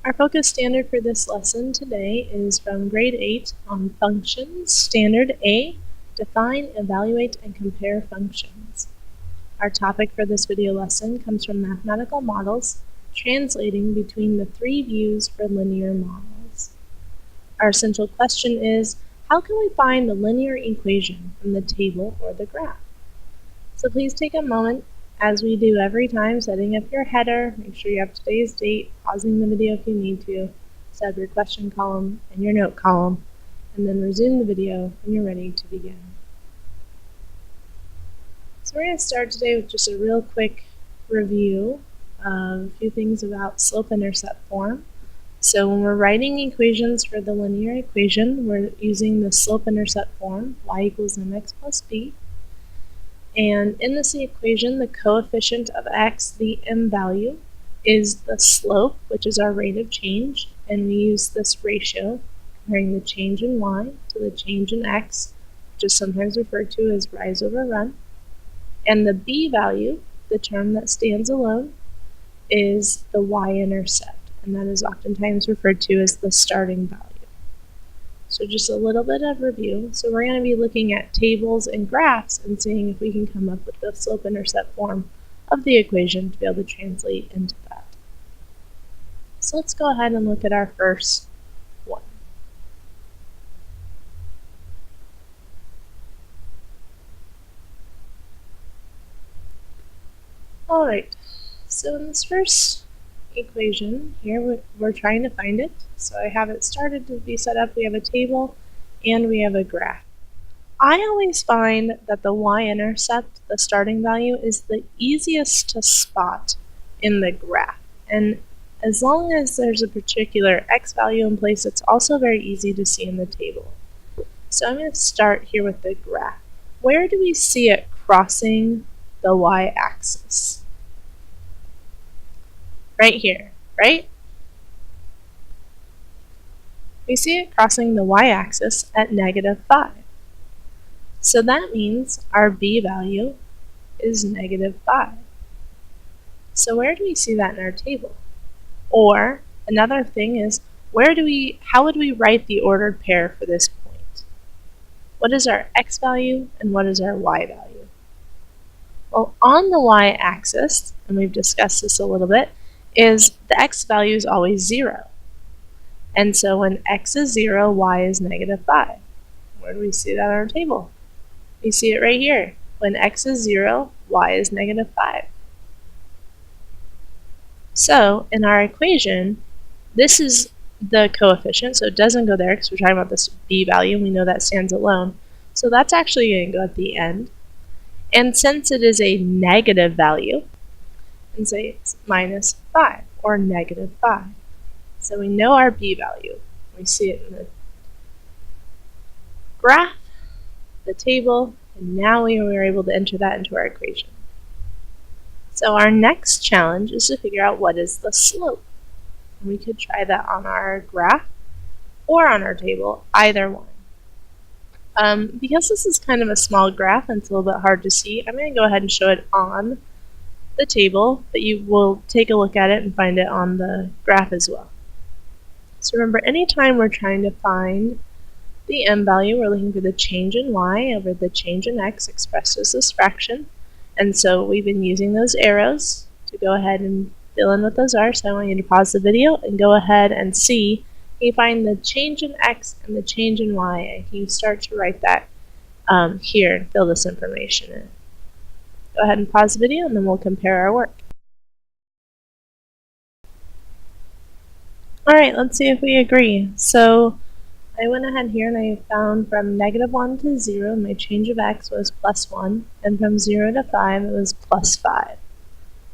Our focus standard for this lesson today is from grade 8 on functions, standard A, define, evaluate, and compare functions. Our topic for this video lesson comes from mathematical models, translating between the three views for linear models. Our essential question is, how can we find the linear equation from the table or the graph? So please take a moment, as we do every time, setting up your header, make sure you have today's date, pausing the video if you need to, set up your question column and your note column, and then resume the video when you're ready to begin. So we're going to start today with just a real quick review of a few things about slope-intercept form. So when we're writing equations for the linear equation, we're using the slope-intercept form, y equals mx plus b. And in this equation, the coefficient of x, the m value, is the slope, which is our rate of change. And we use this ratio, comparing the change in y to the change in x, which is sometimes referred to as rise over run. And the b value, the term that stands alone, is the y-intercept. And that is oftentimes referred to as the starting value. So just a little bit of review. So we're going to be looking at tables and graphs and seeing if we can come up with the slope-intercept form of the equation to be able to translate into that. So let's go ahead and look at our first one. Alright, so in this first equation here, we're trying to find it. So I have it started to be set up. We have a table and we have a graph. I always find that the y-intercept, the starting value, is the easiest to spot in the graph. And as long as there's a particular x value in place, it's also very easy to see in the table. So I'm going to start here with the graph. Where do we see it crossing the y-axis? Right here, right? We see it crossing the y-axis at -5. So that means our b value is -5. So where do we see that in our table? Or another thing is, how would we write the ordered pair for this point? What is our x value and what is our y value? Well, on the y-axis, and we've discussed this a little bit, is the x value is always 0. And so when x is 0, y is -5. Where do we see that on our table? We see it right here. When x is 0, y is -5. So in our equation, this is the coefficient, so it doesn't go there because we're talking about this b value, and we know that stands alone. So that's actually going to go at the end. And since it is a negative value, and say it's -5 or -5. So we know our b value. We see it in the graph, the table, and now we are able to enter that into our equation. So our next challenge is to figure out what is the slope. And we could try that on our graph or on our table, either one. Because this is kind of a small graph and it's a little bit hard to see, I'm going to go ahead and show it on the table, but you will take a look at it and find it on the graph as well. So remember, anytime we're trying to find the m value, we're looking for the change in y over the change in x expressed as this fraction. And so we've been using those arrows to go ahead and fill in what those are. So I want you to pause the video and go ahead and see. You find the change in x and the change in y, and you start to write that here and fill this information in. Go ahead and pause the video and then we'll compare our work. Alright, let's see if we agree. So I went ahead here and I found from -1 to 0, my change of x was +1, and from 0 to 5, it was +5.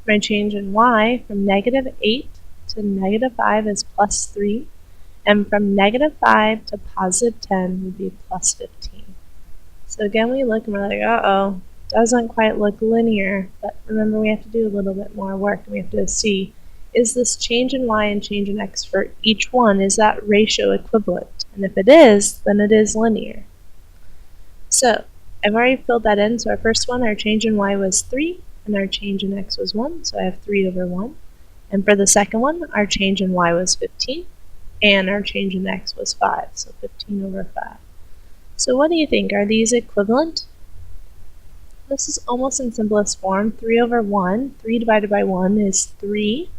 My change in y from -8 to -5 is +3, and from -5 to +10 would be +15. So again, we look and we're like, uh-oh, doesn't quite look linear, but remember we have to do a little bit more work, and we have to see, is this change in y and change in x for each one, is that ratio equivalent? And if it is, then it is linear. So I've already filled that in. So our first one, our change in y was 3, and our change in x was 1, so I have 3 over 1. And for the second one, our change in y was 15, and our change in x was 5, so 15 over 5. So what do you think? Are these equivalent? This is almost in simplest form. 3 over 1, 3 divided by 1 is 3,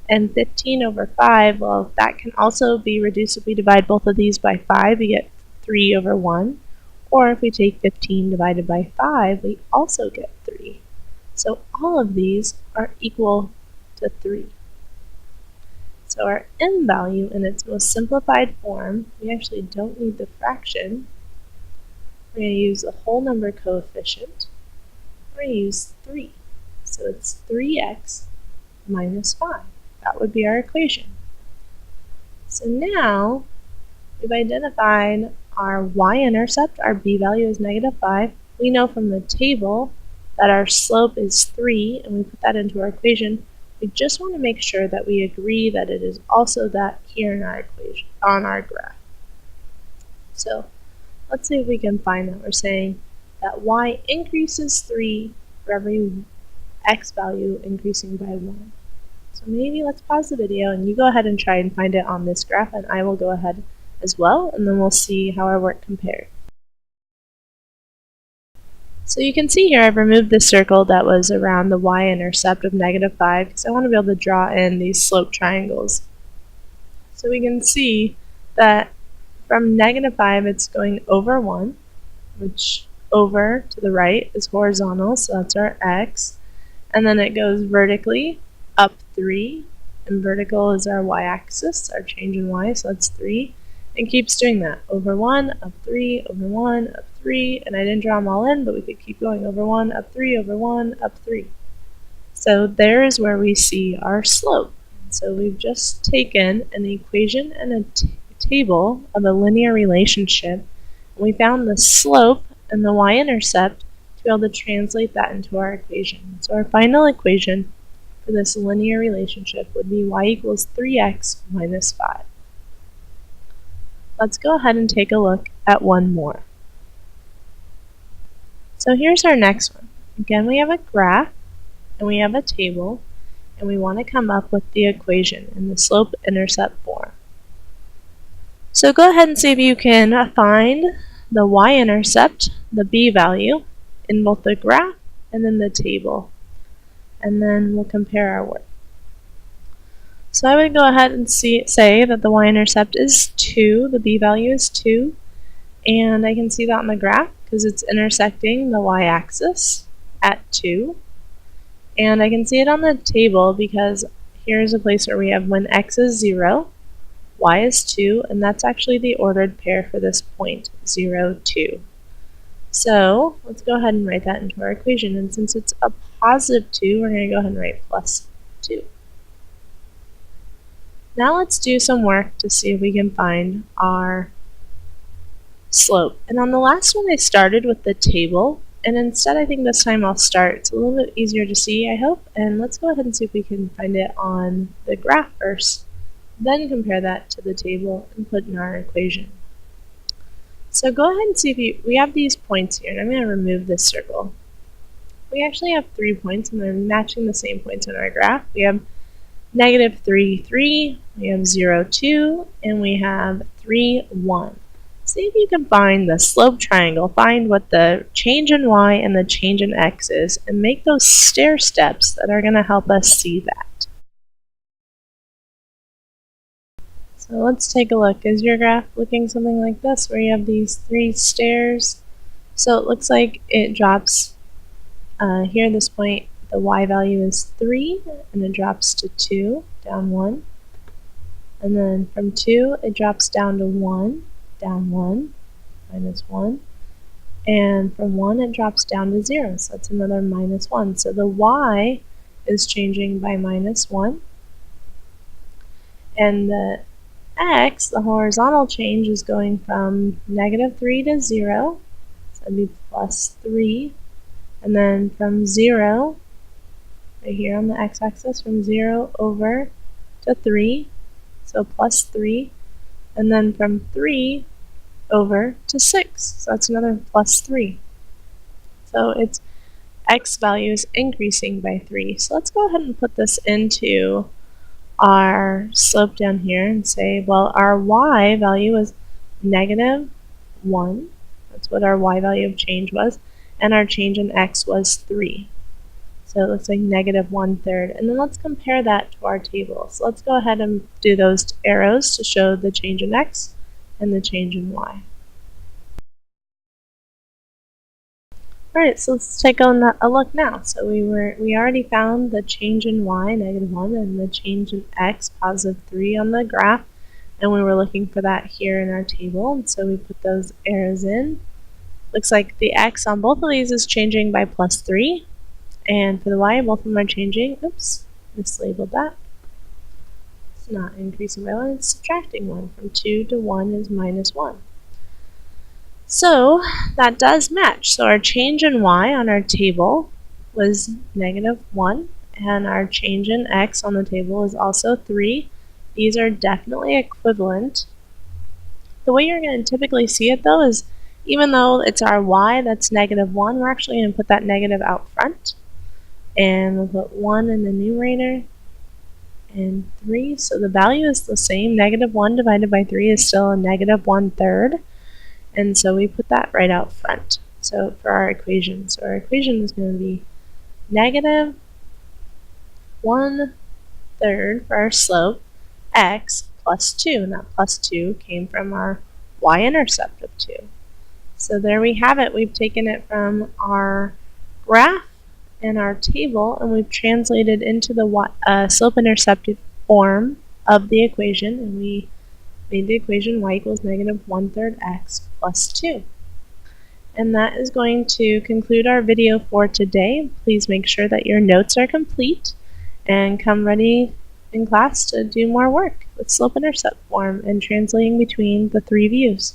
and 15 over 5, well, that can also be reduced if we divide both of these by 5, we get 3 over 1. Or if we take 15 divided by 5, we also get 3. So all of these are equal to 3. So our m value in its most simplified form, we actually don't need the fraction. We're going to use the whole number coefficient. We're going to use 3. So it's 3x minus 5. That would be our equation. So now we've identified our y-intercept. Our b value is -5. We know from the table that our slope is 3, and we put that into our equation. We just want to make sure that we agree that it is also that here in our equation, on our graph. So let's see if we can find that. We're saying that y increases 3 for every x value increasing by 1. So maybe let's pause the video and you go ahead and try and find it on this graph, and I will go ahead as well, and then we'll see how our work compared. So you can see here I've removed this circle that was around the y-intercept of -5 because I want to be able to draw in these slope triangles. So we can see that from -5 it's going over 1, which over to the right is horizontal, so that's our x, and then it goes vertically up 3, and vertical is our y-axis, our change in y, so that's 3. It keeps doing that. Over 1, up 3, over 1, up 3, and I didn't draw them all in, but we could keep going. Over 1, up 3, over 1, up 3. So there is where we see our slope. So we've just taken an equation and a table of a linear relationship, and we found the slope and the y-intercept to be able to translate that into our equation. So our final equation for this linear relationship would be y equals 3x minus 5. Let's go ahead and take a look at one more. So here's our next one. Again, we have a graph, and we have a table, and we want to come up with the equation in the slope-intercept form. So go ahead and see if you can find the y-intercept, the b value, in both the graph and in the table. And then we'll compare our work. So I would go ahead and say that the y-intercept is 2, the b value is 2, and I can see that on the graph because it's intersecting the y-axis at 2. And I can see it on the table because here's a place where we have when x is 0, y is 2, and that's actually the ordered pair for this point, 0, 2. So let's go ahead and write that into our equation, and since it's a positive 2, we're going to go ahead and write plus 2. Now let's do some work to see if we can find our slope. And on the last one I started with the table, and instead I think this time I'll start. It's a little bit easier to see, I hope, and let's go ahead and see if we can find it on the graph first, then compare that to the table and put in our equation. So go ahead and see if we have these points here, and I'm going to remove this circle. We actually have 3 points, and they're matching the same points in our graph. We have -3, 3, we have 0, 2, and we have 3, 1. See if you can find the slope triangle, find what the change in y and the change in x is, and make those stair steps that are going to help us see that. So let's take a look. Is your graph looking something like this, where you have these 3 stairs? So it looks like it drops here at this point. The y value is 3, and it drops to 2, down 1. And then from 2, it drops down to 1, down 1, minus 1. And from 1, it drops down to 0, so that's another minus 1. So the y is changing by minus 1. And the x, the horizontal change, is going from -3 to 0, so that'd be plus 3. And then from 0, right here on the x-axis, from 0 over to 3, so plus 3, and then from 3 over to 6, so that's another plus 3. So its x value is increasing by 3. So let's go ahead and put this into our slope down here and say, well, our y value was -1. That's what our y value of change was. And our change in x was 3. So it looks like -1/3. And then let's compare that to our table. So let's go ahead and do those arrows to show the change in x and the change in y. Alright, so let's take a look now. So we already found the change in y, -1, and the change in x, +3 on the graph. And we were looking for that here in our table, and so we put those arrows in. Looks like the x on both of these is changing by +3, and for the y, both of them are changing. Oops, mislabeled that. It's not increasing by 1, it's subtracting 1. From 2 to 1 is -1. So that does match. So our change in y on our table was -1, and our change in x on the table is also 3. These are definitely equivalent. The way you're going to typically see it, though, is even though it's our y that's -1, we're actually going to put that negative out front. And we'll put 1 in the numerator and 3. So the value is the same. -1 divided by 3 is still a -1/3. And so we put that right out front. So for our equation. So our equation is going to be -1/3 for our slope, x plus 2. And that +2 came from our y-intercept of 2. So there we have it. We've taken it from our graph and our table, and we've translated into the slope-intercept form of the equation, and we made the equation y equals -1/3 x plus 2. And that is going to conclude our video for today. Please make sure that your notes are complete and come ready in class to do more work with slope-intercept form and translating between the 3 views.